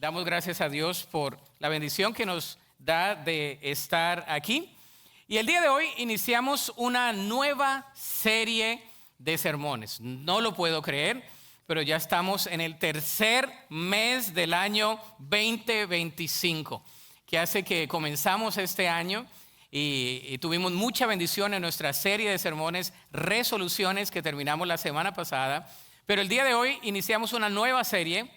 Damos gracias a Dios por la bendición que nos da de estar aquí. Y el día de hoy iniciamos una nueva serie de sermones. No lo puedo creer, pero ya estamos en el tercer mes del año 2025, que hace que comenzamos este año y tuvimos mucha bendición en nuestra serie de sermones, resoluciones que terminamos la semana pasada. Pero el día de hoy iniciamos una nueva serie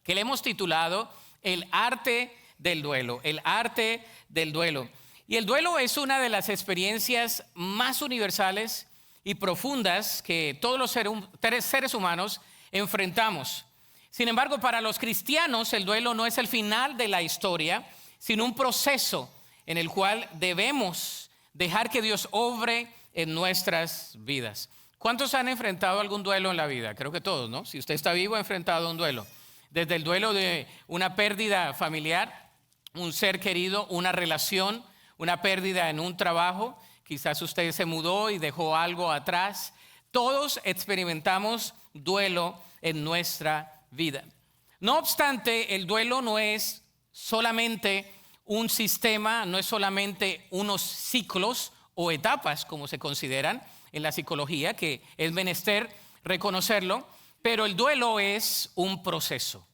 que le hemos titulado El arte del duelo, el arte del duelo. Y el duelo es una de las experiencias más universales y profundas que todos los seres humanos enfrentamos. Sin embargo, para los cristianos el duelo no es el final de la historia, sino un proceso en el cual debemos dejar que Dios obre en nuestras vidas. ¿Cuántos han enfrentado algún duelo en la vida? Creo que todos, ¿no? Si usted está vivo, ha enfrentado un duelo. Desde el duelo de una pérdida familiar, un ser querido, una relación, una pérdida en un trabajo. Quizás usted se mudó y dejó algo atrás. Todos experimentamos duelo en nuestra vida. No obstante, el duelo no es solamente un sistema, no es solamente unos ciclos o etapas, como se consideran en la psicología, que es menester reconocerlo, pero el duelo es un proceso.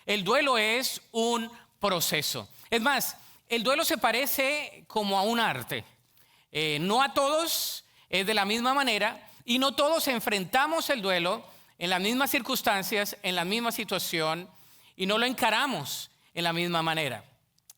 El duelo es un proceso. Es más, el duelo se parece como a un arte. No a todos es de la misma manera y no todos enfrentamos el duelo en las mismas circunstancias, en la misma situación y no lo encaramos en la misma manera.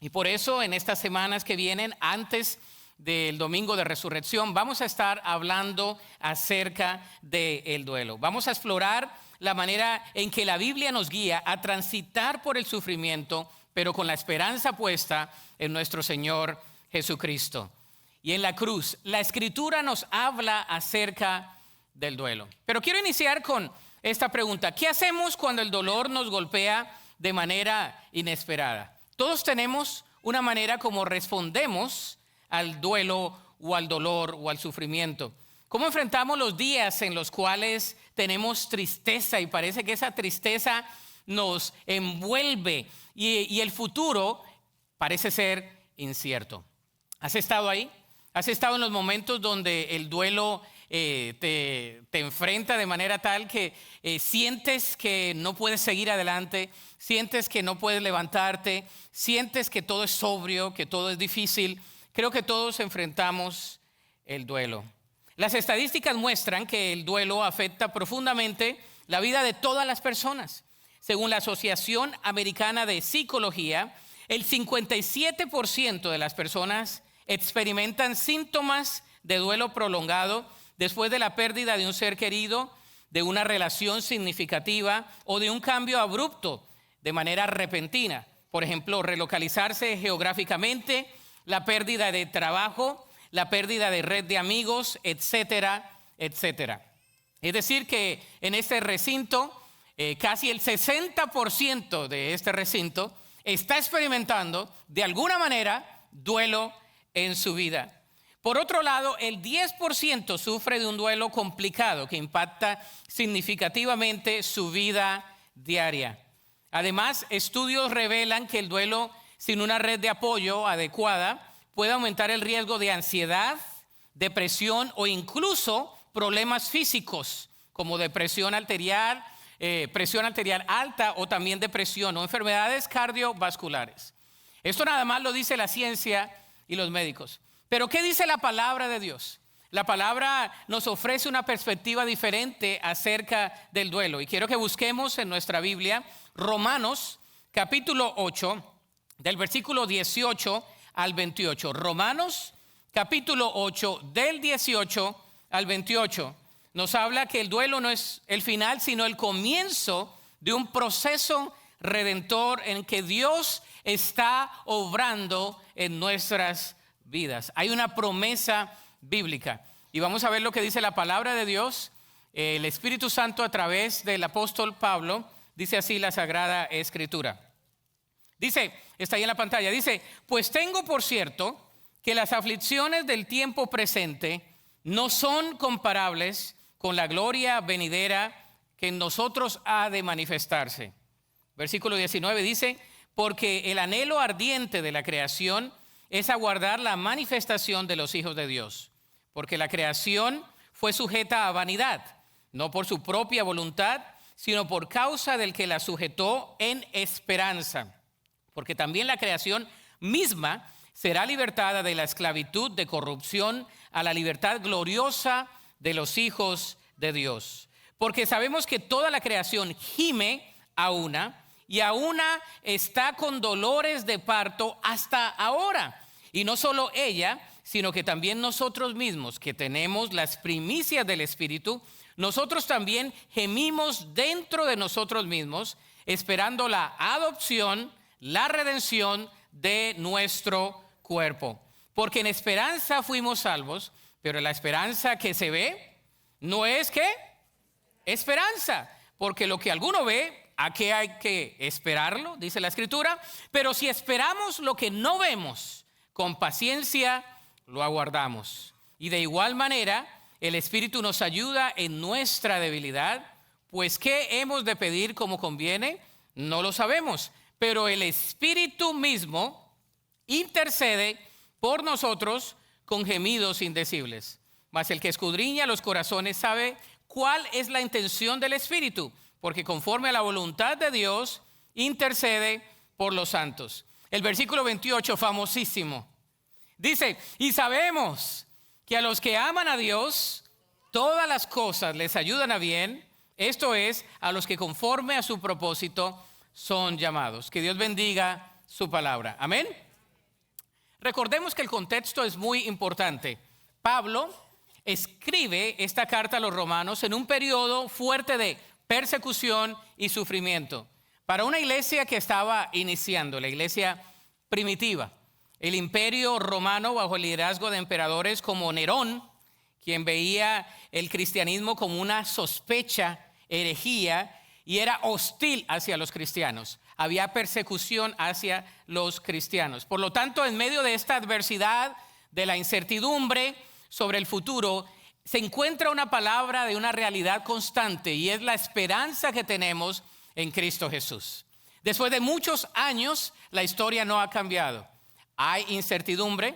Y por eso en estas semanas que vienen, antes del domingo de resurrección, vamos a estar hablando acerca del duelo. Vamos a explorar la manera en que la Biblia nos guía a transitar por el sufrimiento, pero con la esperanza puesta en nuestro Señor Jesucristo. Y en la cruz, la Escritura nos habla acerca del duelo. Pero quiero iniciar con esta pregunta: ¿qué hacemos cuando el dolor nos golpea de manera inesperada? Todos tenemos una manera como respondemos al duelo o al dolor o al sufrimiento. ¿Cómo enfrentamos los días en los cuales tenemos tristeza y parece que esa tristeza nos envuelve y el futuro parece ser incierto? ¿Has estado ahí? ¿Has estado en los momentos donde el duelo te enfrenta de manera tal que sientes que no puedes seguir adelante, sientes que no puedes levantarte, sientes que todo es sobrio, que todo es difícil? Creo que todos enfrentamos el duelo. Las estadísticas muestran que el duelo afecta profundamente la vida de todas las personas. Según la Asociación Americana de Psicología, el 57% de las personas experimentan síntomas de duelo prolongado después de la pérdida de un ser querido, de una relación significativa o de un cambio abrupto de manera repentina. Por ejemplo, relocalizarse geográficamente, la pérdida de trabajo, la pérdida de red de amigos, etcétera, etcétera. Es decir que en este recinto, casi el 60% de este recinto está experimentando de alguna manera duelo en su vida. Por otro lado, el 10% sufre de un duelo complicado que impacta significativamente su vida diaria. Además, estudios revelan que el duelo sin una red de apoyo adecuada puede aumentar el riesgo de ansiedad, depresión o incluso problemas físicos como presión arterial alta o también depresión o enfermedades cardiovasculares. Esto nada más lo dice la ciencia y los médicos. Pero ¿qué dice la palabra de Dios? La palabra nos ofrece una perspectiva diferente acerca del duelo. Y quiero que busquemos en nuestra Biblia Romanos capítulo 8, del versículo 18 al 28. Romanos capítulo 8, del 18 al 28. Nos habla que el duelo no es el final, sino el comienzo de un proceso redentor en que Dios está obrando en nuestras vidas. Hay una promesa bíblica y vamos a ver lo que dice la palabra de Dios. El Espíritu Santo a través del apóstol Pablo dice así la Sagrada Escritura. Dice, está ahí en la pantalla, dice: pues tengo por cierto que las aflicciones del tiempo presente no son comparables con la gloria venidera que en nosotros ha de manifestarse. Versículo 19 dice: porque el anhelo ardiente de la creación es aguardar la manifestación de los hijos de Dios. Porque la creación fue sujeta a vanidad, no por su propia voluntad, sino por causa del que la sujetó en esperanza. Porque también la creación misma será libertada de la esclavitud de corrupción a la libertad gloriosa de los hijos de Dios. Porque sabemos que toda la creación gime a una, y a una está con dolores de parto hasta ahora. Y no solo ella, sino que también nosotros mismos, que tenemos las primicias del Espíritu, nosotros también gemimos dentro de nosotros mismos, esperando la adopción, la redención de nuestro cuerpo. Porque en esperanza fuimos salvos, pero la esperanza que se ve no es ¿qué? Esperanza, porque lo que alguno ve, ¿a qué hay que esperarlo? Dice la Escritura. Pero si esperamos lo que no vemos, con paciencia lo aguardamos. Y de igual manera, el Espíritu nos ayuda en nuestra debilidad, pues ¿qué hemos de pedir como conviene? No lo sabemos, pero el Espíritu mismo intercede por nosotros con gemidos indecibles. Mas el que escudriña los corazones sabe cuál es la intención del Espíritu, porque conforme a la voluntad de Dios intercede por los santos. El versículo 28, famosísimo, dice: y sabemos que a los que aman a Dios, todas las cosas les ayudan a bien, esto es, a los que conforme a su propósito son llamados. Que Dios bendiga su palabra. Amén. Recordemos que el contexto es muy importante. Pablo escribe esta carta a los romanos en un periodo fuerte de persecución y sufrimiento para una iglesia que estaba iniciando, la iglesia primitiva. El imperio romano, bajo el liderazgo de emperadores como Nerón, quien veía el cristianismo como una sospecha, herejía, y era hostil hacia los cristianos. Había persecución hacia los cristianos. Por lo tanto, en medio de esta adversidad, de la incertidumbre sobre el futuro, se encuentra una palabra de una realidad constante, y es la esperanza que tenemos en Cristo Jesús. Después de muchos años, la historia no ha cambiado. Hay incertidumbre,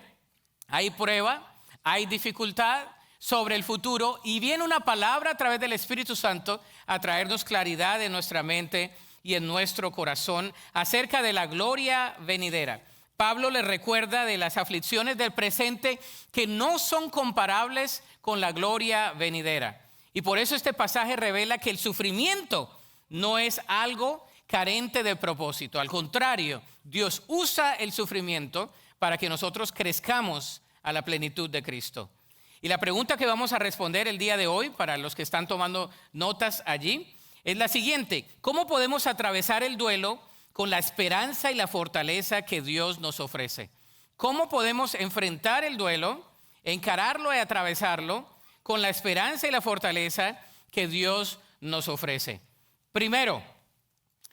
hay prueba, hay dificultad sobre el futuro, y viene una palabra a través del Espíritu Santo a traernos claridad en nuestra mente y en nuestro corazón acerca de la gloria venidera. Pablo le recuerda de las aflicciones del presente que no son comparables con la gloria venidera. Y por eso este pasaje revela que el sufrimiento no es algo carente de propósito. Al contrario, Dios usa el sufrimiento para que nosotros crezcamos a la plenitud de Cristo. Y la pregunta que vamos a responder el día de hoy, para los que están tomando notas allí, es la siguiente: ¿cómo podemos atravesar el duelo con la esperanza y la fortaleza que Dios nos ofrece? ¿Cómo podemos enfrentar el duelo, encararlo y atravesarlo con la esperanza y la fortaleza que Dios nos ofrece? Primero,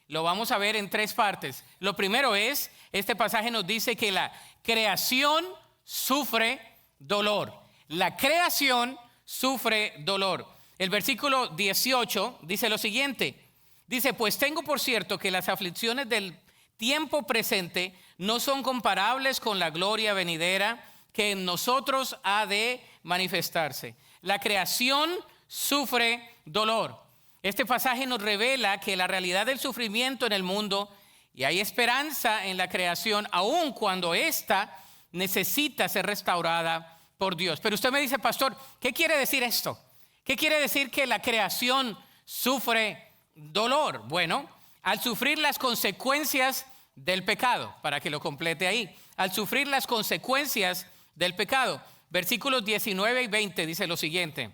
lo vamos a ver en tres partes. Lo primero es, este pasaje nos dice que la creación sufre dolor. La creación sufre dolor. El versículo 18 dice lo siguiente. Dice: pues tengo por cierto que las aflicciones del tiempo presente no son comparables con la gloria venidera que en nosotros ha de manifestarse. La creación sufre dolor. Este pasaje nos revela que la realidad del sufrimiento en el mundo, y hay esperanza en la creación, aun cuando ésta necesita ser restaurada por Dios. Pero usted me dice: pastor, ¿qué quiere decir esto? ¿Qué quiere decir que la creación sufre dolor? Bueno, al sufrir las consecuencias del pecado, para que lo complete ahí, al sufrir las consecuencias del pecado, versículos 19 y 20 dice lo siguiente.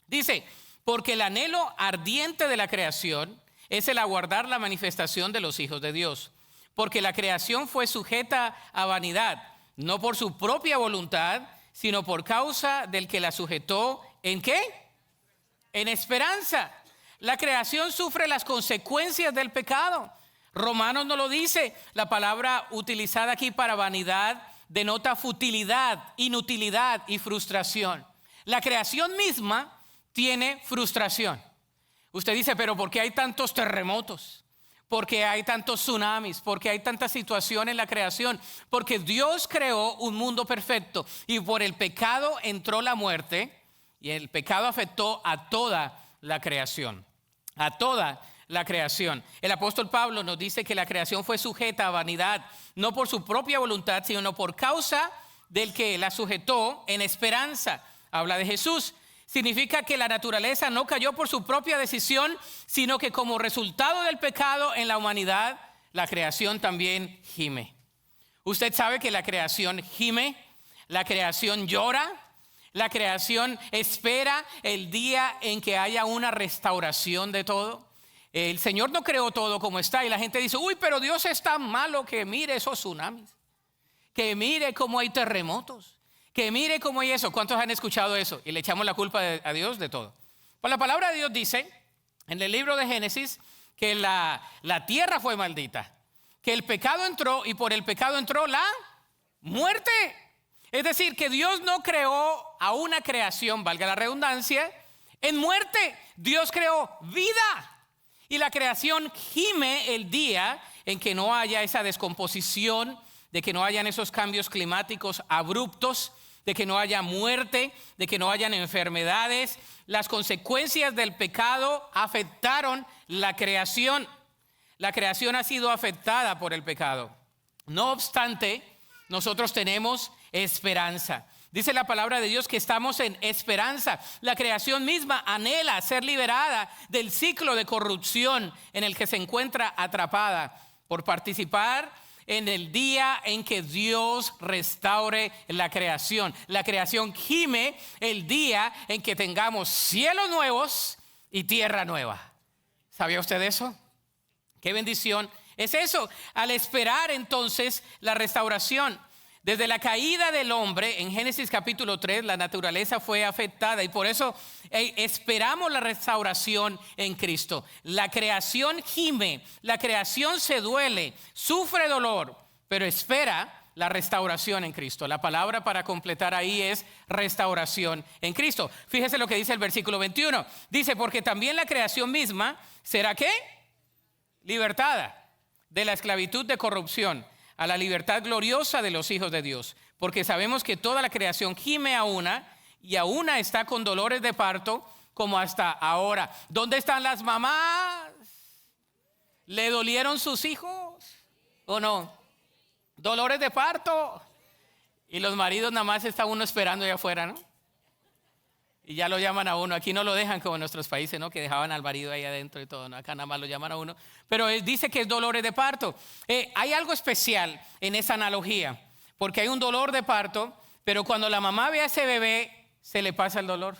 Dice: porque el anhelo ardiente de la creación es el aguardar la manifestación de los hijos de Dios. Porque la creación fue sujeta a vanidad, no por su propia voluntad, sino por causa del que la sujetó. ¿En qué? En esperanza. La creación sufre las consecuencias del pecado. Romanos nos lo dice. La palabra utilizada aquí para vanidad denota futilidad, inutilidad y frustración. La creación misma tiene frustración. Usted dice: pero ¿por qué hay tantos terremotos? porque hay tantos tsunamis, porque hay tanta situación en la creación, porque Dios creó un mundo perfecto y por el pecado entró la muerte y el pecado afectó a toda la creación, a toda la creación. El apóstol Pablo nos dice que la creación fue sujeta a vanidad, no por su propia voluntad, sino por causa del que la sujetó en esperanza. Habla de Jesús. Significa que la naturaleza no cayó por su propia decisión, sino que como resultado del pecado en la humanidad, la creación también gime. Usted sabe que la creación gime, la creación llora, la creación espera el día en que haya una restauración de todo. El Señor no creó todo como está y la gente dice, uy, pero Dios es tan malo que mire esos tsunamis, que mire cómo hay terremotos, que mire cómo hay eso. ¿Cuántos han escuchado eso? Y le echamos la culpa a Dios de todo. Pues la palabra de Dios dice en el libro de Génesis que la tierra fue maldita, que el pecado entró y por el pecado entró la muerte. Es decir, que Dios no creó a una creación, valga la redundancia, en muerte. Dios creó vida. Y la creación gime el día en que no haya esa descomposición, de que no hayan esos cambios climáticos abruptos, de que no haya muerte, de que no hayan enfermedades. Las consecuencias del pecado afectaron la creación. La creación ha sido afectada por el pecado. No obstante, nosotros tenemos esperanza. Dice la palabra de Dios que estamos en esperanza. La creación misma anhela ser liberada del ciclo de corrupción en el que se encuentra atrapada por participar en el día en que Dios restaure la creación. La creación gime el día en que tengamos cielos nuevos y tierra nueva. ¿Sabía usted eso? Qué bendición es eso. Al esperar entonces la restauración. Desde la caída del hombre, en Génesis capítulo 3, la naturaleza fue afectada y por eso esperamos la restauración en Cristo. La creación gime, la creación se duele, sufre dolor, pero espera la restauración en Cristo. La palabra para completar ahí es restauración en Cristo. Fíjese lo que dice el versículo 21. Dice, porque también la creación misma será ¿qué? Libertada de la esclavitud de corrupción a la libertad gloriosa de los hijos de Dios, porque sabemos que toda la creación gime a una y a una está con dolores de parto como hasta ahora. ¿Dónde están las mamás? ¿Le dolieron sus hijos o no? Dolores de parto. Y los maridos nada más está uno esperando allá afuera, ¿no? Y ya lo llaman a uno. Aquí no lo dejan como en nuestros países, ¿no? Que dejaban al marido ahí adentro y todo, ¿no? Acá nada más lo llaman a uno. Pero él dice que es dolores de parto. Hay algo especial en esa analogía, porque hay un dolor de parto, pero cuando la mamá ve a ese bebé, se le pasa el dolor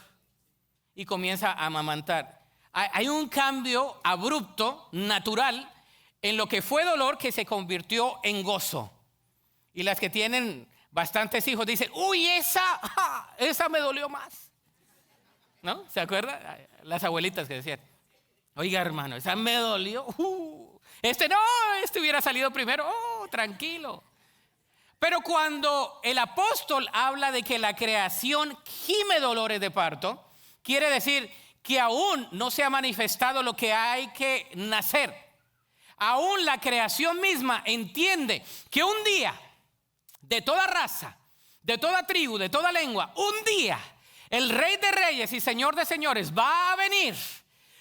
y comienza a amamantar. Hay un cambio abrupto, natural, en lo que fue dolor que se convirtió en gozo. Y las que tienen bastantes hijos dicen, uy, esa me dolió más. ¿No? ¿Se acuerda? Las abuelitas que decían, oiga hermano, esa me dolió. Este hubiera salido primero. Tranquilo. Pero cuando el apóstol habla de que la creación gime dolores de parto, quiere decir que aún no se ha manifestado lo que hay que nacer. Aún la creación misma entiende que un día, de toda raza, de toda tribu, de toda lengua, un día el Rey de Reyes y Señor de Señores va a venir.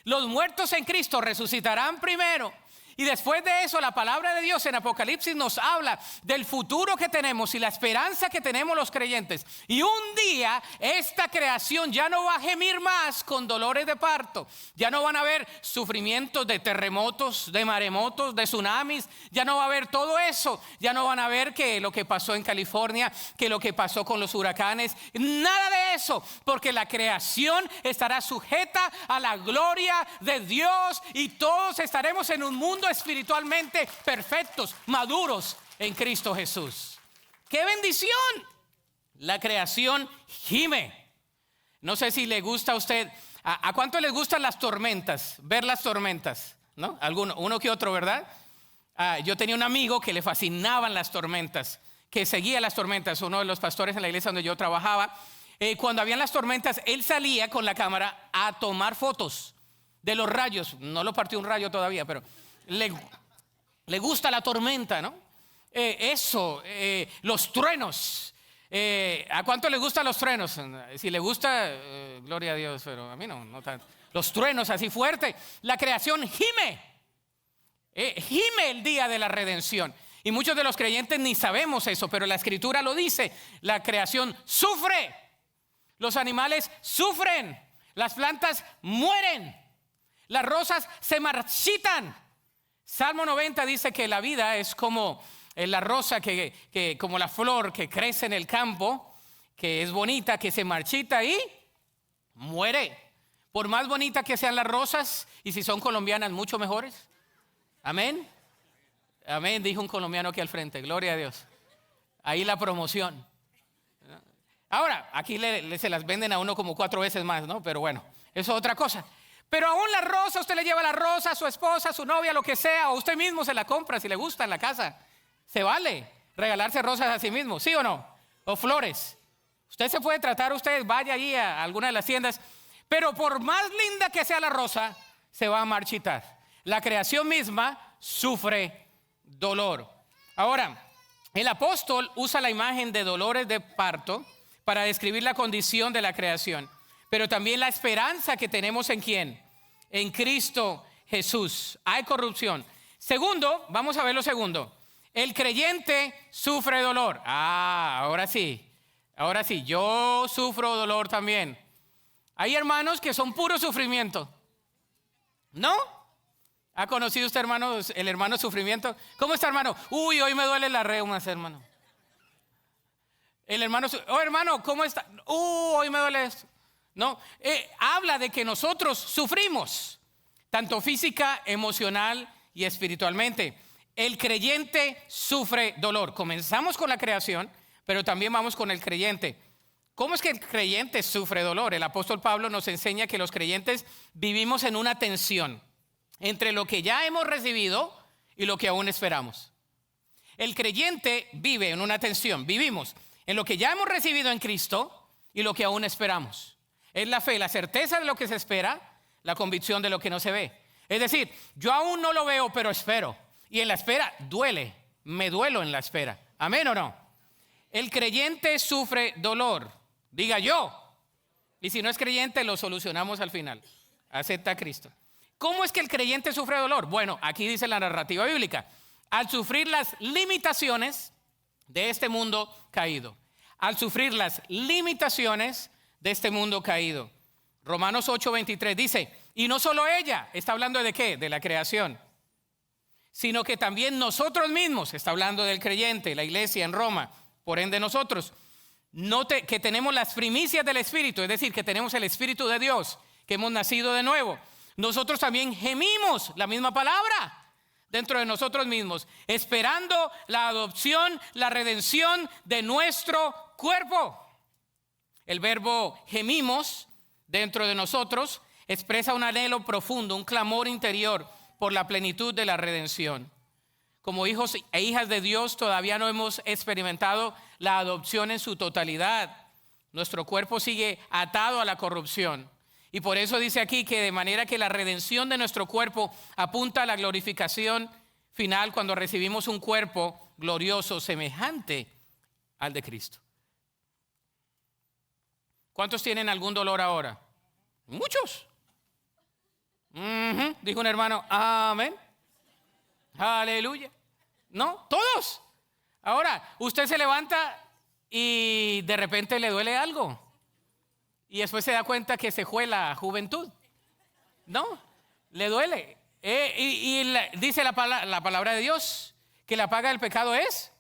Los muertos en Cristo resucitarán primero. Y después de eso, la palabra de Dios en Apocalipsis nos habla del futuro que tenemos y la esperanza que tenemos los creyentes. Y un día esta creación ya no va a gemir más con dolores de parto. Ya no van a haber sufrimientos de terremotos, de maremotos, de tsunamis. Ya no va a haber todo eso. Ya no van a ver que lo que pasó en California, que lo que pasó con los huracanes. Nada de eso, porque la creación estará sujeta a la gloria de Dios y todos estaremos en un mundo espiritualmente perfectos, maduros en Cristo Jesús. ¡Qué bendición! La creación gime. No sé si le gusta a usted. ¿A cuánto les gustan las tormentas? Ver las tormentas, ¿no? Uno que otro, ¿verdad? Yo tenía un amigo que le fascinaban las tormentas, que seguía las tormentas. Uno de los pastores en la iglesia donde yo trabajaba. Cuando habían las tormentas, él salía con la cámara a tomar fotos de los rayos. No lo partió un rayo todavía, pero le, le gusta la tormenta, ¿no? Los truenos. ¿A cuánto le gustan los truenos? Si le gusta, gloria a Dios, pero a mí no tanto. Los truenos así fuerte. La creación gime. Gime el día de la redención. Y muchos de los creyentes ni sabemos eso, pero la Escritura lo dice. La creación sufre. Los animales sufren. Las plantas mueren. Las rosas se marchitan. Salmo 90 dice que la vida es como la rosa, como la flor que crece en el campo, que es bonita, que se marchita y muere. Por más bonita que sean las rosas, y si son colombianas, mucho mejores. Amén. Amén, dijo un colombiano aquí al frente, gloria a Dios. Ahí la promoción. Ahora, aquí se las venden a uno como 4 veces más, ¿no? Pero bueno, eso es otra cosa. Pero aún la rosa, usted le lleva la rosa a su esposa, a su novia, lo que sea, o usted mismo se la compra si le gusta en la casa. Se vale regalarse rosas a sí mismo, ¿sí o no? O flores. Usted se puede tratar, usted vaya allí a alguna de las tiendas, pero por más linda que sea la rosa, se va a marchitar. La creación misma sufre dolor. Ahora, el apóstol usa la imagen de dolores de parto para describir la condición de la creación, pero también la esperanza que tenemos en ¿quién? En Cristo Jesús. Hay corrupción. Segundo, vamos a ver lo segundo. El creyente sufre dolor. Ahora sí, yo sufro dolor también. Hay hermanos que son puro sufrimiento. ¿No? ¿Ha conocido usted, hermano, el hermano sufrimiento? ¿Cómo está, hermano? Uy, hoy me duele la reumas, hermano. El hermano, hermano, ¿cómo está? Hoy me duele esto. No, habla de que nosotros sufrimos, tanto física, emocional y espiritualmente. El creyente sufre dolor. Comenzamos con la creación, pero también vamos con el creyente. ¿Cómo es que el creyente sufre dolor? El apóstol Pablo nos enseña que los creyentes vivimos en una tensión entre lo que ya hemos recibido y lo que aún esperamos. El creyente vive en una tensión. Vivimos en lo que ya hemos recibido en Cristo y lo que aún esperamos. Es la fe, la certeza de lo que se espera, la convicción de lo que no se ve. Es decir, yo aún no lo veo, pero espero. Y en la espera duele, me duelo en la espera. ¿Amén o no? El creyente sufre dolor. Diga yo. Y si no es creyente, lo solucionamos al final. Acepta a Cristo. ¿Cómo es que el creyente sufre dolor? Bueno, aquí dice la narrativa bíblica. Al sufrir las limitaciones de este mundo caído. Al sufrir las limitaciones de este mundo caído. Romanos 8:23 dice, y no solo ella, está hablando de qué, de la creación, sino que también nosotros mismos, está hablando del creyente, la iglesia en Roma, por ende nosotros, que tenemos las primicias del Espíritu, es decir, que tenemos el Espíritu de Dios, que hemos nacido de nuevo. Nosotros también gemimos la misma palabra dentro de nosotros mismos, esperando la adopción, la redención de nuestro cuerpo. El verbo gemimos dentro de nosotros expresa un anhelo profundo, un clamor interior por la plenitud de la redención. Como hijos e hijas de Dios todavía no hemos experimentado la adopción en su totalidad. Nuestro cuerpo sigue atado a la corrupción. Y por eso dice aquí que de manera que la redención de nuestro cuerpo apunta a la glorificación final cuando recibimos un cuerpo glorioso semejante al de Cristo. ¿Cuántos tienen algún dolor ahora? Muchos. Dijo un hermano, amén. Aleluya. No, todos. Ahora, usted se levanta y de repente le duele algo. Y después se da cuenta que se fue la juventud. No, le duele. Dice la palabra de Dios que la paga del pecado es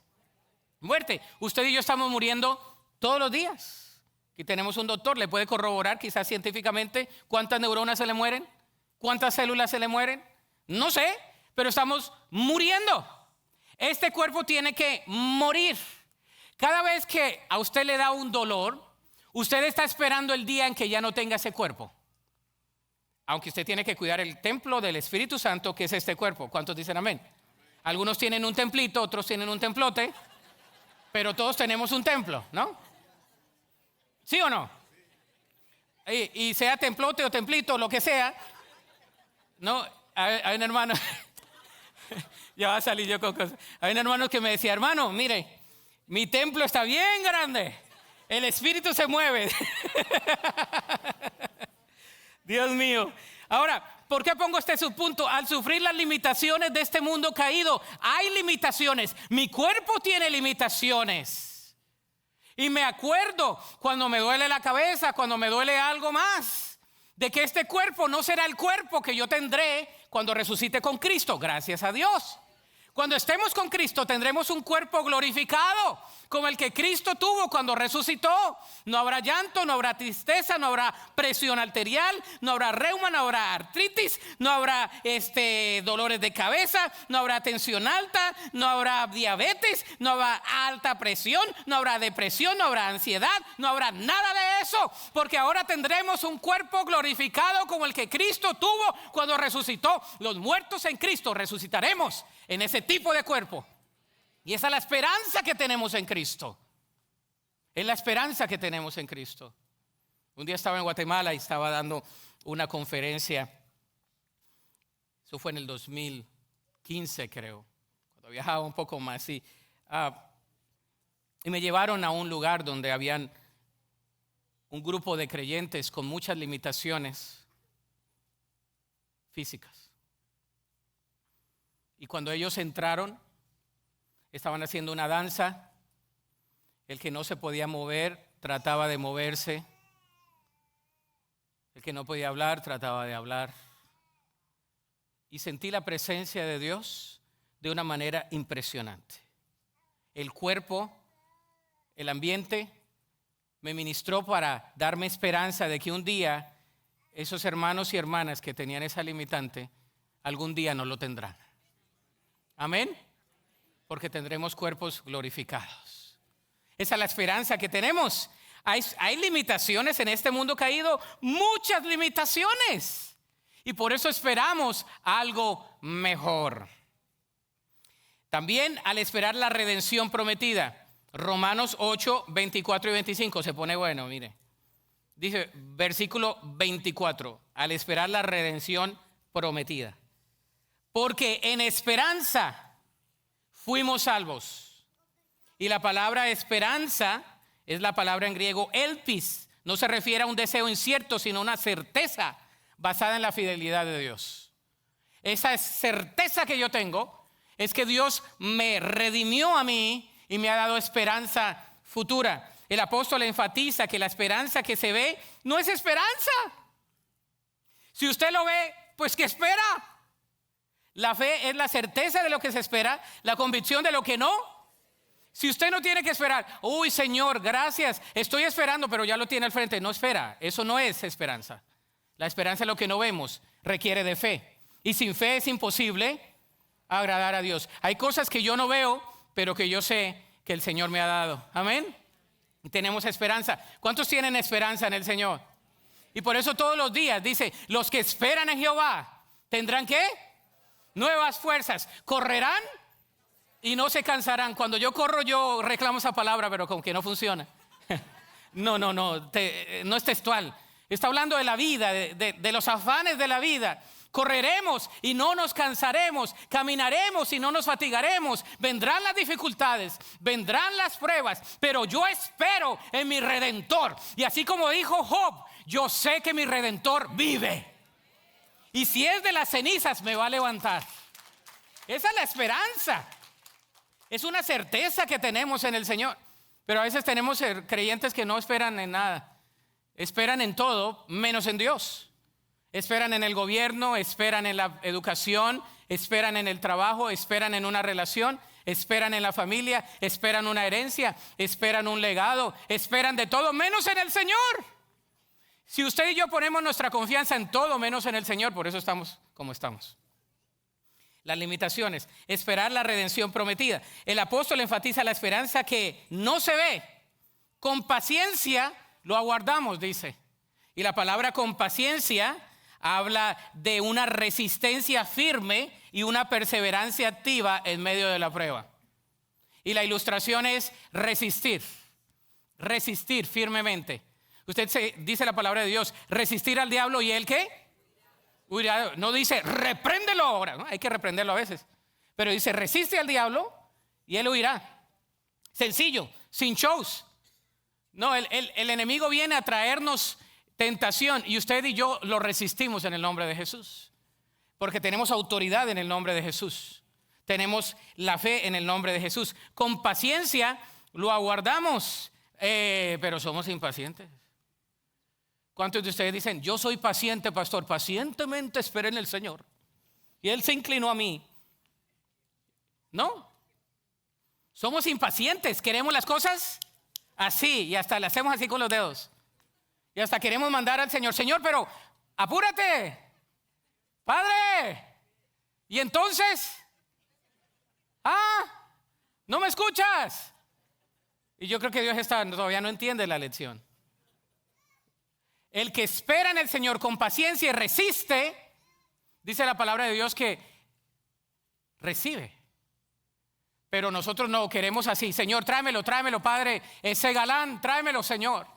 muerte. Usted y yo estamos muriendo todos los días. Aquí tenemos un doctor, le puede corroborar quizás científicamente cuántas neuronas se le mueren, cuántas células se le mueren. No sé, pero estamos muriendo. Este cuerpo tiene que morir. Cada vez que a usted le da un dolor, usted está esperando el día en que ya no tenga ese cuerpo. Aunque usted tiene que cuidar el templo del Espíritu Santo, que es este cuerpo. ¿Cuántos dicen amén? Algunos tienen un templito, otros tienen un templote, pero todos tenemos un templo, ¿no? ¿Sí o no? Y sea templote o templito, lo que sea. No, hay un hermano, Ya va a salir yo con cosas. Hay un hermano que me decía, hermano, mire, mi templo está bien grande. El espíritu se mueve. Dios mío. Ahora, ¿por qué pongo este subpunto? Al sufrir las limitaciones de este mundo caído, hay limitaciones. Mi cuerpo tiene limitaciones. Y me acuerdo cuando me duele la cabeza, cuando me duele algo más, de que este cuerpo no será el cuerpo que yo tendré cuando resucite con Cristo. Gracias a Dios. Cuando estemos con Cristo tendremos un cuerpo glorificado como el que Cristo tuvo cuando resucitó. No habrá llanto, no habrá tristeza, no habrá presión arterial, no habrá reuma, no habrá artritis, no habrá dolores de cabeza, no habrá tensión alta, no habrá diabetes, no habrá alta presión, no habrá depresión, no habrá ansiedad, no habrá nada de eso, porque ahora tendremos un cuerpo glorificado como el que Cristo tuvo cuando resucitó. Los muertos en Cristo resucitaremos en ese tipo de cuerpo. Y esa es la esperanza que tenemos en Cristo. Es la esperanza que tenemos en Cristo. Un día estaba en Guatemala y estaba dando una conferencia. Eso fue en el 2015, creo, cuando viajaba un poco más. Y me llevaron a un lugar donde habían un grupo de creyentes con muchas limitaciones físicas. Y cuando ellos entraron, estaban haciendo una danza. El que no se podía mover trataba de moverse. El que no podía hablar trataba de hablar. Y sentí la presencia de Dios de una manera impresionante. El cuerpo, el ambiente me ministró para darme esperanza de que un día esos hermanos y hermanas que tenían esa limitante algún día no lo tendrán. Amén. Porque tendremos cuerpos glorificados. Esa es la esperanza que tenemos. Hay limitaciones en este mundo caído, muchas limitaciones. Y por eso esperamos algo mejor. También al esperar la redención prometida. Romanos 8, 24 y 25. Se pone bueno, mire. Dice, versículo 24. Al esperar la redención prometida. Porque en esperanza fuimos salvos. Y la palabra esperanza es la palabra en griego elpis. No se refiere a un deseo incierto, sino una certeza basada en la fidelidad de Dios. Esa certeza que yo tengo es que Dios me redimió a mí y me ha dado esperanza futura. El apóstol enfatiza que la esperanza que se ve no es esperanza. Si usted lo ve, pues ¿qué espera? La fe es la certeza de lo que se espera, la convicción de lo que no. Si usted no tiene que esperar, uy Señor, gracias, estoy esperando, pero ya lo tiene al frente. No espera, eso no es esperanza. La esperanza es lo que no vemos, requiere de fe. Y sin fe es imposible agradar a Dios. Hay cosas que yo no veo, pero que yo sé que el Señor me ha dado. Amén. Y tenemos esperanza. ¿Cuántos tienen esperanza en el Señor? Y por eso todos los días dice, los que esperan en Jehová, ¿tendrán qué? Nuevas fuerzas, correrán y no se cansarán. Cuando yo corro yo reclamo esa palabra, pero como que no funciona. No es textual. Está hablando de la vida, de los afanes de la vida. Correremos y no nos cansaremos, caminaremos y no nos fatigaremos. Vendrán las dificultades, vendrán las pruebas, pero yo espero en mi Redentor. Y así como dijo Job, yo sé que mi Redentor vive. Y si es de las cenizas me va a levantar. Esa es la esperanza. Es una certeza que tenemos en el Señor. Pero a veces tenemos creyentes que no esperan en nada. Esperan en todo menos en Dios. Esperan en el gobierno, esperan en la educación, esperan en el trabajo, esperan en una relación, esperan en la familia, esperan una herencia, esperan un legado, esperan de todo menos en el Señor. Si usted y yo ponemos nuestra confianza en todo menos en el Señor, por eso estamos como estamos. Las limitaciones, esperar la redención prometida. El apóstol enfatiza la esperanza que no se ve. Con paciencia lo aguardamos, dice. Y la palabra con paciencia habla de una resistencia firme y una perseverancia activa en medio de la prueba. Y la ilustración es resistir firmemente. Usted dice la palabra de Dios, resistir al diablo y él ¿qué? No dice repréndelo ahora, ¿no? Hay que reprenderlo a veces. Pero dice, resiste al diablo y él huirá. Sencillo, sin shows. No, el enemigo viene a traernos tentación y usted y yo lo resistimos en el nombre de Jesús. Porque tenemos autoridad en el nombre de Jesús. Tenemos la fe en el nombre de Jesús. Con paciencia lo aguardamos, pero somos impacientes. ¿Cuántos de ustedes dicen, yo soy paciente, pastor? Pacientemente esperé en el Señor. Y Él se inclinó a mí. No. Somos impacientes. Queremos las cosas así. Y hasta le hacemos así con los dedos. Y hasta queremos mandar al Señor, Señor, pero apúrate. Padre. Y entonces, ¿no me escuchas? Y yo creo que Dios todavía no entiende la lección. El que espera en el Señor con paciencia y resiste, dice la palabra de Dios que recibe. Pero nosotros no queremos así. Señor, tráemelo, Padre. Ese galán, tráemelo, Señor.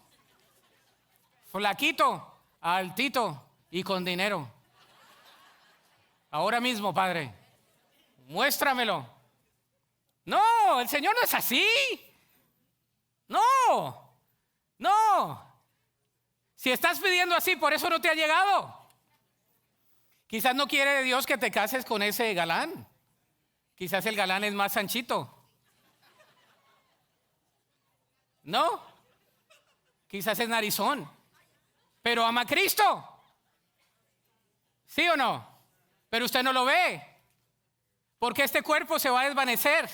Flaquito, altito y con dinero. Ahora mismo, Padre. Muéstramelo. No, el Señor no es así. No. Si estás pidiendo así, por eso no te ha llegado. Quizás no quiere Dios que te cases con ese galán. Quizás el galán es más anchito. No. Quizás es narizón. Pero ama a Cristo. ¿Sí o no? Pero usted no lo ve. Porque este cuerpo se va a desvanecer.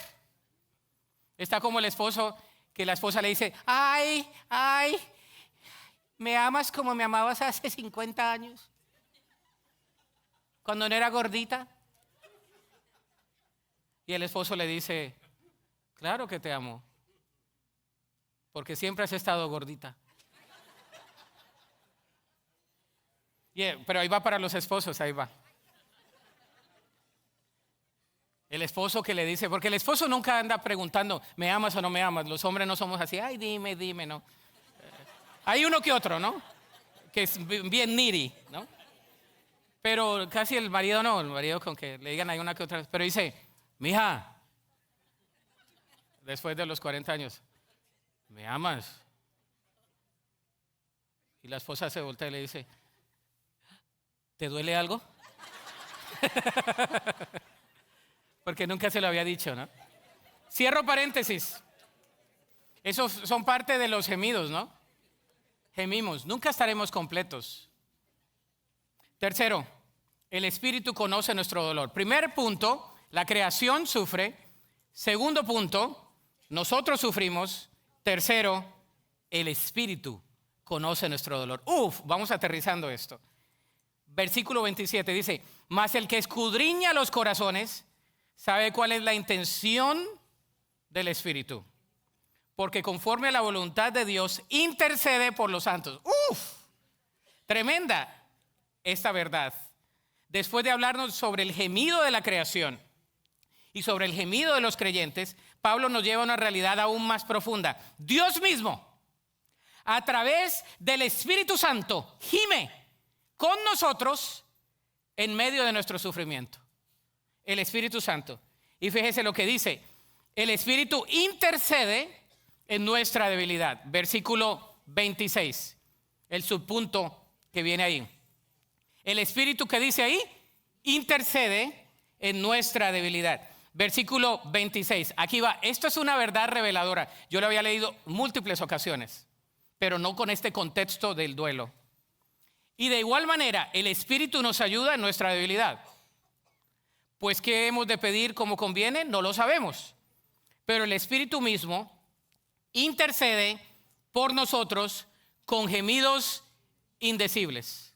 Está como el esposo, que la esposa le dice, ay, ¿me amas como me amabas hace 50 años? Cuando no era gordita. Y el esposo le dice, claro que te amo. Porque siempre has estado gordita. Pero ahí va para los esposos, ahí va. El esposo que le dice, porque el esposo nunca anda preguntando, ¿me amas o no me amas? Los hombres no somos así, ay, dime, no. Hay uno que otro, ¿no? Que es bien needy, ¿no? Pero casi el marido no, el marido con que le digan hay una que otra. Pero dice, mija, después de los 40 años, ¿me amas? Y la esposa se voltea y le dice, ¿te duele algo? Porque nunca se lo había dicho, ¿no? Cierro paréntesis. Esos son parte de los gemidos, ¿no? Gemimos, nunca estaremos completos. Tercero, el Espíritu conoce nuestro dolor. Primer punto, la creación sufre. Segundo punto, nosotros sufrimos. Tercero, el Espíritu conoce nuestro dolor. Vamos aterrizando esto. Versículo 27 dice, mas el que escudriña los corazones sabe cuál es la intención del Espíritu, porque conforme a la voluntad de Dios intercede por los santos. Tremenda esta verdad. Después de hablarnos sobre el gemido de la creación y sobre el gemido de los creyentes, Pablo nos lleva a una realidad aún más profunda. Dios mismo, a través del Espíritu Santo, gime con nosotros en medio de nuestro sufrimiento. El Espíritu Santo. Y fíjese lo que dice, el Espíritu intercede en nuestra debilidad. Versículo 26, el subpunto que viene ahí. El Espíritu que dice ahí, intercede en nuestra debilidad. Versículo 26, aquí va, esto es una verdad reveladora. Yo lo había leído múltiples ocasiones, pero no con este contexto del duelo. Y de igual manera, el Espíritu nos ayuda en nuestra debilidad. Pues, ¿qué hemos de pedir como conviene? No lo sabemos. Pero el Espíritu mismo intercede por nosotros con gemidos indecibles.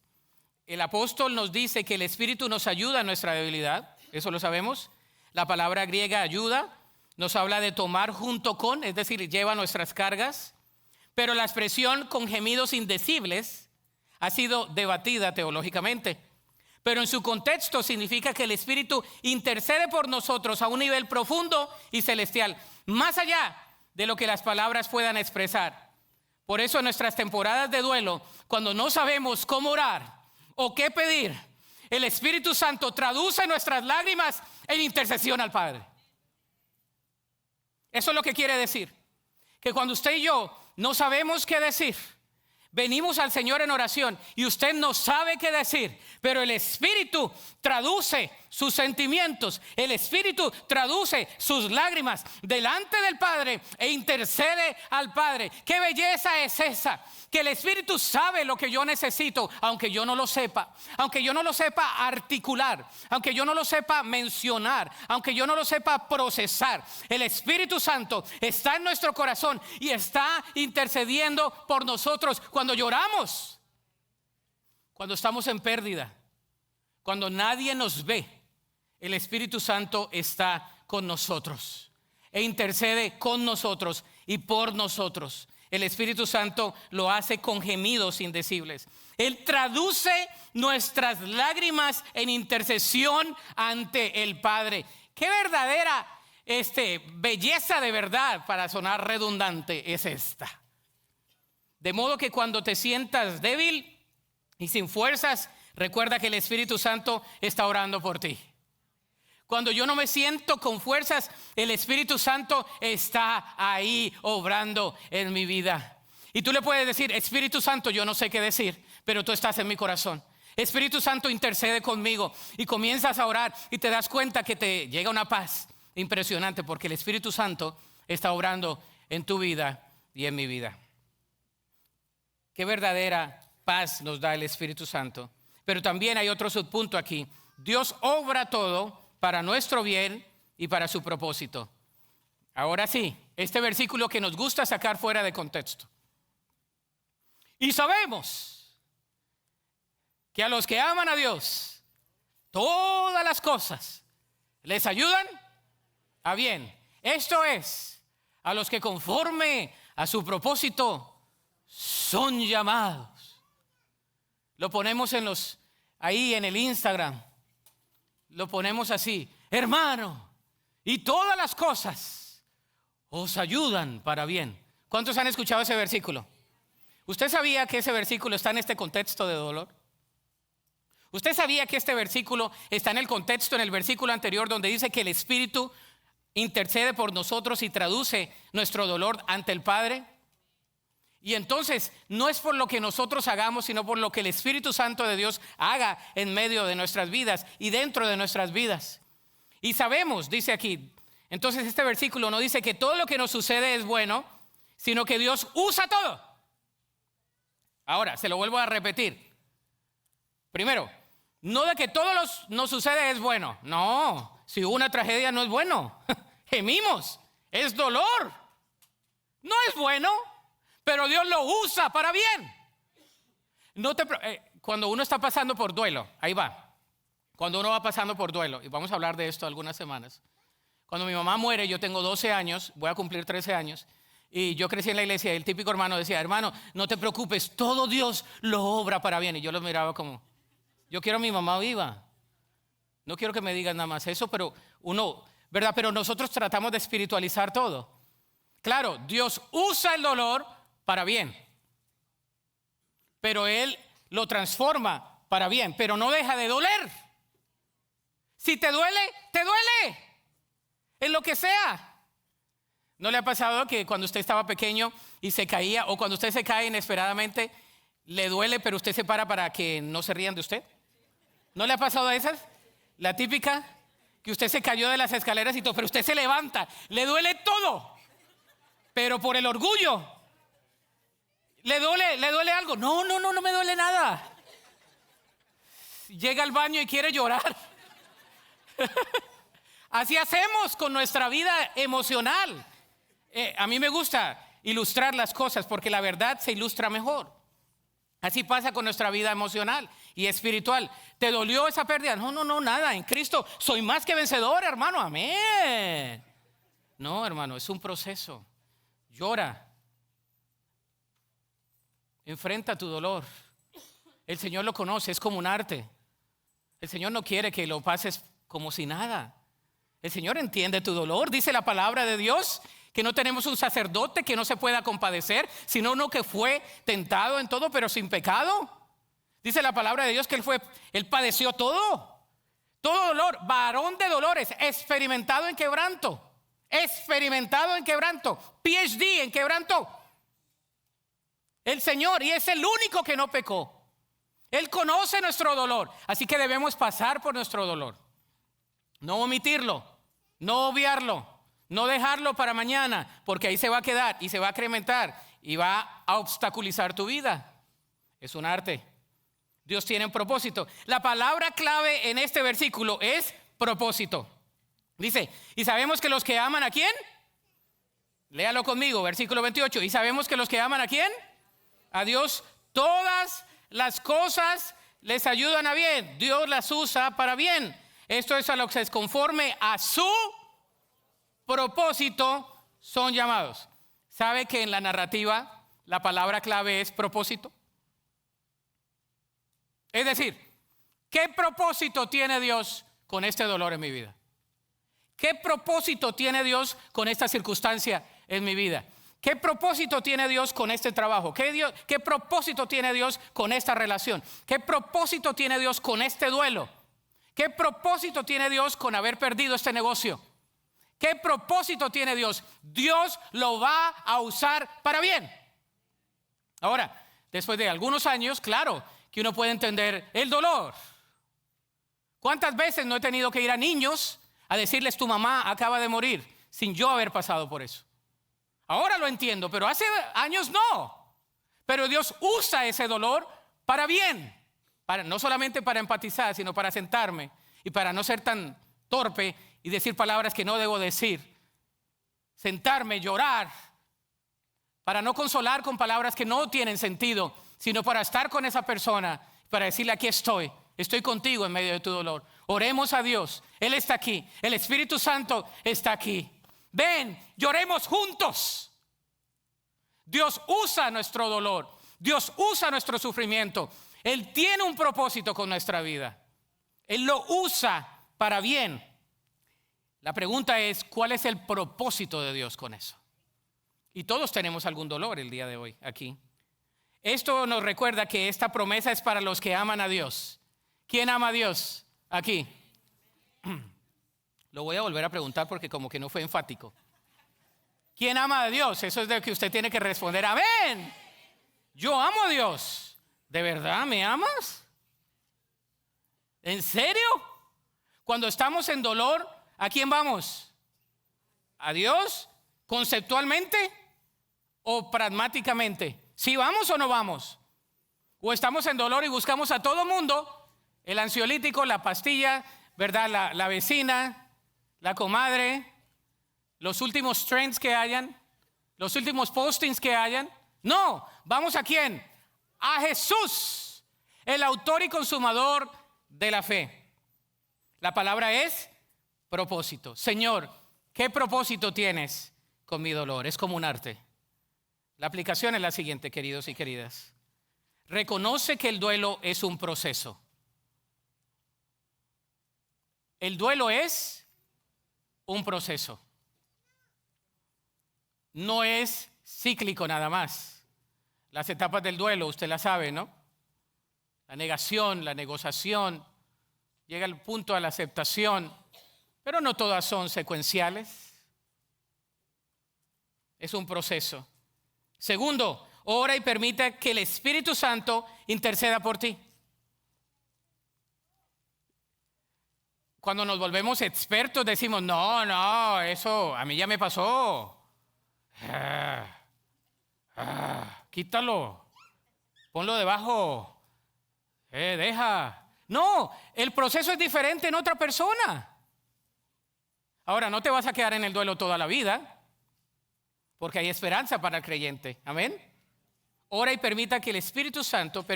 El apóstol nos dice que el Espíritu nos ayuda en nuestra debilidad. Eso lo sabemos. La palabra griega ayuda nos habla de tomar junto con, es decir, lleva nuestras cargas. Pero la expresión con gemidos indecibles ha sido debatida teológicamente. Pero en su contexto significa que el Espíritu intercede por nosotros a un nivel profundo y celestial, más allá de lo que las palabras puedan expresar. Por eso en nuestras temporadas de duelo, cuando no sabemos cómo orar o qué pedir, el Espíritu Santo traduce nuestras lágrimas en intercesión al Padre. Eso es lo que quiere decir. Que cuando usted y yo no sabemos qué decir, venimos al Señor en oración y usted no sabe qué decir, pero el Espíritu traduce sus sentimientos, el Espíritu traduce sus lágrimas delante del Padre e intercede al Padre. ¿Qué belleza es esa? Que el Espíritu sabe lo que yo necesito, aunque yo no lo sepa, aunque yo no lo sepa articular, aunque yo no lo sepa mencionar, aunque yo no lo sepa procesar. El Espíritu Santo está en nuestro corazón y está intercediendo por nosotros cuando lloramos, cuando estamos en pérdida, cuando nadie nos ve. El Espíritu Santo está con nosotros e intercede con nosotros y por nosotros. El Espíritu Santo lo hace con gemidos indecibles. Él traduce nuestras lágrimas en intercesión ante el Padre. Qué verdadera belleza de verdad, para sonar redundante, es esta. De modo que cuando te sientas débil y sin fuerzas, recuerda que el Espíritu Santo está orando por ti. Cuando yo no me siento con fuerzas, el Espíritu Santo está ahí obrando en mi vida. Y tú le puedes decir: Espíritu Santo, yo no sé qué decir, pero tú estás en mi corazón. Espíritu Santo, intercede conmigo. Y comienzas a orar y te das cuenta que te llega una paz impresionante, porque el Espíritu Santo está obrando en tu vida y en mi vida. Qué verdadera paz nos da el Espíritu Santo. Pero también hay otro subpunto aquí. Dios obra todo para nuestro bien y para su propósito. Ahora sí, este versículo que nos gusta sacar fuera de contexto. Y sabemos que a los que aman a Dios, todas las cosas les ayudan a bien. Esto es, a los que conforme a su propósito son llamados. Lo ponemos ahí en el Instagram. Lo ponemos así: hermano, y todas las cosas os ayudan para bien. ¿Cuántos han escuchado ese versículo? ¿Usted sabía que ese versículo está en este contexto de dolor? ¿Usted sabía que este versículo está en el contexto, en el versículo anterior, donde dice que el Espíritu intercede por nosotros y traduce nuestro dolor ante el Padre? Y entonces no es por lo que nosotros hagamos, sino por lo que el Espíritu Santo de Dios haga en medio de nuestras vidas y dentro de nuestras vidas. Y sabemos, dice aquí, entonces este versículo no dice que todo lo que nos sucede es bueno, sino que Dios usa todo. Ahora, se lo vuelvo a repetir. Primero, no de que todo nos sucede es bueno. No, si hubo una tragedia no es bueno. Gemimos, es dolor. No es bueno, pero Dios lo usa para bien. Cuando uno está pasando por duelo, ahí va. Cuando uno va pasando por duelo, y vamos a hablar de esto algunas semanas. Cuando mi mamá muere, yo tengo 12 años, voy a cumplir 13 años, y yo crecí en la iglesia, y el típico hermano decía: hermano, no te preocupes, todo Dios lo obra para bien. Y yo lo miraba como: yo quiero a mi mamá viva. No quiero que me digan nada más eso, pero ¿verdad? Pero nosotros tratamos de espiritualizar todo. Claro, Dios usa el dolor para bien, pero Él lo transforma para bien, pero no deja de doler. Si te duele, te duele, en lo que sea. ¿No le ha pasado que cuando usted estaba pequeño y se caía, o cuando usted se cae inesperadamente, le duele, pero usted se para que no se rían de usted? ¿No le ha pasado a esas? La típica, que usted se cayó de las escaleras y todo, pero usted se levanta, le duele todo, pero por el orgullo. ¿Le duele algo? No me duele nada. Llega al baño y quiere llorar. Así hacemos con nuestra vida emocional. A mí me gusta ilustrar las cosas porque la verdad se ilustra mejor. Así pasa con nuestra vida emocional y espiritual. ¿Te dolió esa pérdida? No, nada. En Cristo soy más que vencedor, hermano. Amén. No, hermano, es un proceso. Llora. Enfrenta tu dolor. El Señor lo conoce, es como un arte. El Señor no quiere que lo pases como si nada. El Señor entiende tu dolor. Dice la palabra de Dios que no tenemos un sacerdote que no se pueda compadecer, sino uno que fue tentado en todo, pero sin pecado. Dice la palabra de Dios que Él padeció todo dolor, varón de dolores, experimentado en quebranto, PhD en quebranto. El Señor, y es el único que no pecó. Él conoce nuestro dolor, así que debemos pasar por nuestro dolor. No omitirlo, no obviarlo, no dejarlo para mañana, porque ahí se va a quedar y se va a incrementar y va a obstaculizar tu vida. Es un arte. Dios tiene un propósito. La palabra clave en este versículo es propósito. Dice, y sabemos que los que aman ¿a quién? Léalo conmigo, versículo 28. Y sabemos que los que aman ¿a quién? A Dios, todas las cosas les ayudan a bien. Dios las usa para bien. Esto es a lo que es conforme a su propósito son llamados. ¿Sabe que en la narrativa la palabra clave es propósito? Es decir, ¿qué propósito tiene Dios con este dolor en mi vida? ¿Qué propósito tiene Dios con esta circunstancia en mi vida? ¿Qué propósito tiene Dios con este trabajo? ¿Qué propósito tiene Dios con esta relación? ¿Qué propósito tiene Dios con este duelo? ¿Qué propósito tiene Dios con haber perdido este negocio? ¿Qué propósito tiene Dios? Dios lo va a usar para bien. Ahora, después de algunos años, claro que uno puede entender el dolor. ¿Cuántas veces no he tenido que ir a niños a decirles tu mamá acaba de morir sin yo haber pasado por eso? Ahora lo entiendo, pero hace años no. Pero Dios usa ese dolor para bien, no solamente para empatizar, sino para sentarme y para no ser tan torpe y decir palabras que no debo decir. Sentarme, llorar, para no consolar con palabras que no tienen sentido, sino para estar con esa persona, para decirle aquí estoy contigo en medio de tu dolor. Oremos a Dios, Él está aquí, el Espíritu Santo está aquí. Ven, lloremos juntos. Dios usa nuestro dolor, Dios usa nuestro sufrimiento. Él tiene un propósito con nuestra vida. Él lo usa para bien. La pregunta es, ¿cuál es el propósito de Dios con eso? Y todos tenemos algún dolor el día de hoy aquí. Esto nos recuerda que esta promesa es para los que aman a Dios. ¿Quién ama a Dios aquí? Lo voy a volver a preguntar porque como que no fue enfático. ¿Quién ama a Dios? Eso es de que usted tiene que responder, amén. Yo amo a Dios. ¿De verdad me amas? ¿En serio? Cuando estamos en dolor, ¿a quién vamos? ¿A Dios? ¿Conceptualmente o pragmáticamente? ¿Sí vamos o no vamos? ¿O estamos en dolor y buscamos a todo mundo? El ansiolítico, la pastilla, ¿verdad? La vecina, la comadre, los últimos trends que hayan, los últimos postings que hayan. No, ¿vamos a quién? A Jesús, el autor y consumador de la fe. La palabra es propósito. Señor, ¿qué propósito tienes con mi dolor? Es como un arte. La aplicación es la siguiente, queridos y queridas. Reconoce que el duelo es un proceso. El duelo es un proceso. No es cíclico nada más. Las etapas del duelo, usted las sabe, ¿no? La negación, la negociación, llega el punto de la aceptación, pero no todas son secuenciales. Es un proceso. Segundo, ora y permite que el Espíritu Santo interceda por ti. Cuando nos volvemos expertos decimos, no, eso a mí ya me pasó. Quítalo, ponlo debajo, deja. No, el proceso es diferente en otra persona. Ahora, no te vas a quedar en el duelo toda la vida, porque hay esperanza para el creyente. Amén. Ora y permita que el Espíritu Santo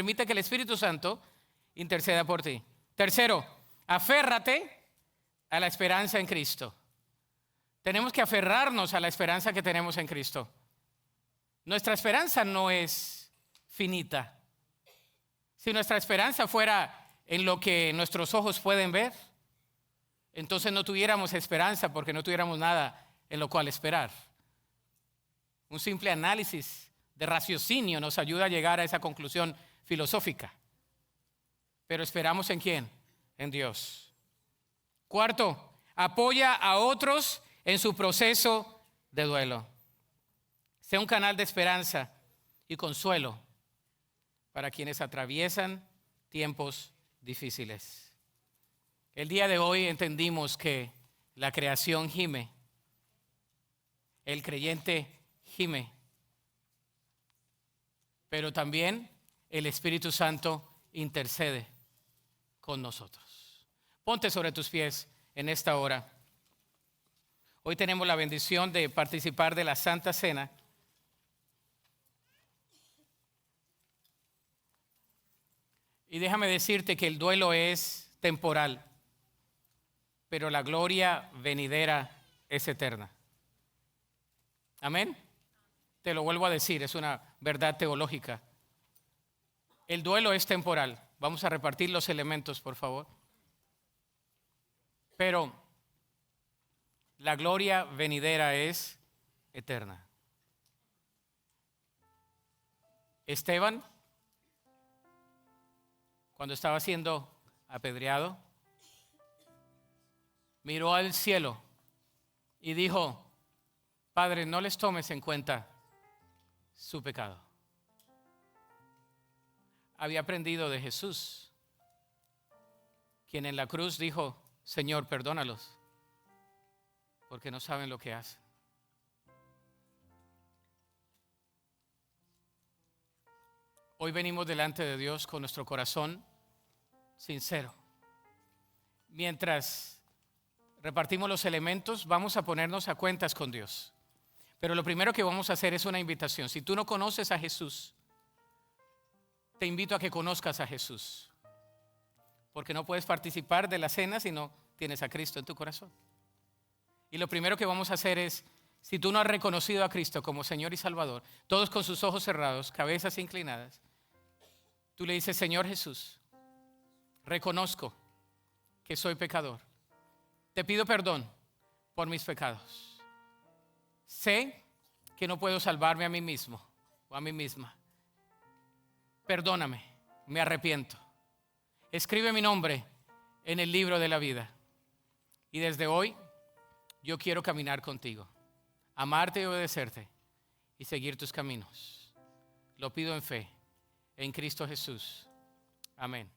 interceda por ti. Tercero, aférrate a la esperanza en Cristo. Tenemos que aferrarnos a la esperanza que tenemos en Cristo. Nuestra esperanza no es finita. Si nuestra esperanza fuera en lo que nuestros ojos pueden ver, entonces no tuviéramos esperanza porque no tuviéramos nada en lo cual esperar. Un simple análisis de raciocinio nos ayuda a llegar a esa conclusión filosófica. pero esperamos ¿en quién? En Dios. Cuarto, apoya a otros en su proceso de duelo. Sea un canal de esperanza y consuelo para quienes atraviesan tiempos difíciles. El día de hoy entendimos que la creación gime, el creyente gime, pero también el Espíritu Santo intercede con nosotros. Ponte sobre tus pies en esta hora. Hoy tenemos la bendición de participar de la Santa Cena. Y déjame decirte que el duelo es temporal, pero la gloria venidera es eterna. Amén. Te lo vuelvo a decir, es una verdad teológica. El duelo es temporal. Vamos a repartir los elementos, por favor. Pero la gloria venidera es eterna. Esteban, cuando estaba siendo apedreado, miró al cielo y dijo: Padre, no les tomes en cuenta su pecado. Había aprendido de Jesús, quien en la cruz dijo: Señor, perdónalos, porque no saben lo que hacen. Hoy venimos delante de Dios con nuestro corazón sincero. Mientras repartimos los elementos, vamos a ponernos a cuentas con Dios. Pero lo primero que vamos a hacer es una invitación. Si tú no conoces a Jesús, te invito a que conozcas a Jesús. Porque no puedes participar de la cena si no tienes a Cristo en tu corazón. Y lo primero que vamos a hacer es, si tú no has reconocido a Cristo como Señor y Salvador, todos con sus ojos cerrados, cabezas inclinadas, tú le dices: Señor Jesús, reconozco que soy pecador. Te pido perdón por mis pecados. Sé que no puedo salvarme a mí mismo o a mí misma. Perdóname, me arrepiento. Escribe mi nombre en el libro de la vida. Y desde hoy yo quiero caminar contigo, amarte y obedecerte y seguir tus caminos. Lo pido en fe, en Cristo Jesús. Amén.